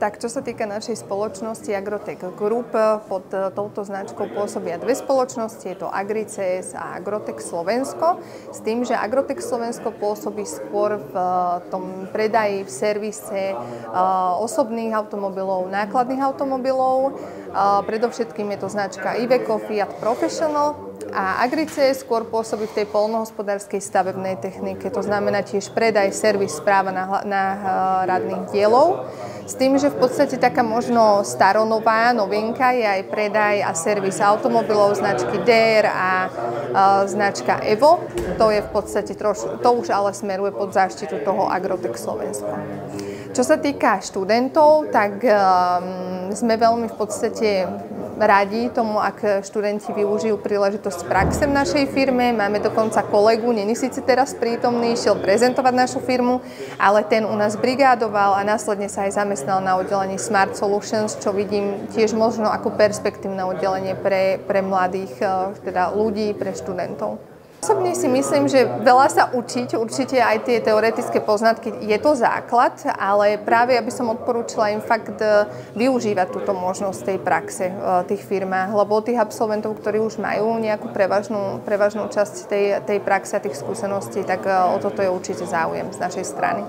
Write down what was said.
Tak čo sa týka našej spoločnosti Agrotech Group, pod touto značkou pôsobia dve spoločnosti, je to AgriCS a Agrotech Slovensko, s tým, že Agrotech Slovensko pôsobí skôr v tom predaji, v servise osobných automobilov, nákladných automobilov. Predovšetkým je to značka Iveco, Fiat Professional, a AgriCS skôr pôsobí v tej poľnohospodárskej stavebnej technike, to znamená tiež predaj, servis, správa náhradných dielov. S tým, že v podstate taká možno staronová novinka je aj predaj a servis automobilov značky DR a značka Evo. To je v podstate to už ale smeruje pod záštitu toho Agrotech Slovensko. Čo sa týka študentov, tak sme veľmi v podstate radi tomu, ak študenti využijú príležitosť praxe v našej firme. Máme dokonca kolegu, není síce teraz prítomný, šiel prezentovať našu firmu, ale ten u nás brigádoval a následne sa aj zamestnal na oddelení Smart Solutions, čo vidím tiež možno ako perspektívne oddelenie pre mladých teda ľudí, pre študentov. Osobne si myslím, že veľa sa učiť, určite aj tie teoretické poznatky je to základ, ale práve ja by som odporúčila im fakt využívať túto možnosť tej praxe v tých firmách, lebo tých absolventov, ktorí už majú nejakú prevažnú časť tej praxe a tých skúseností, tak o toto je určite záujem z našej strany.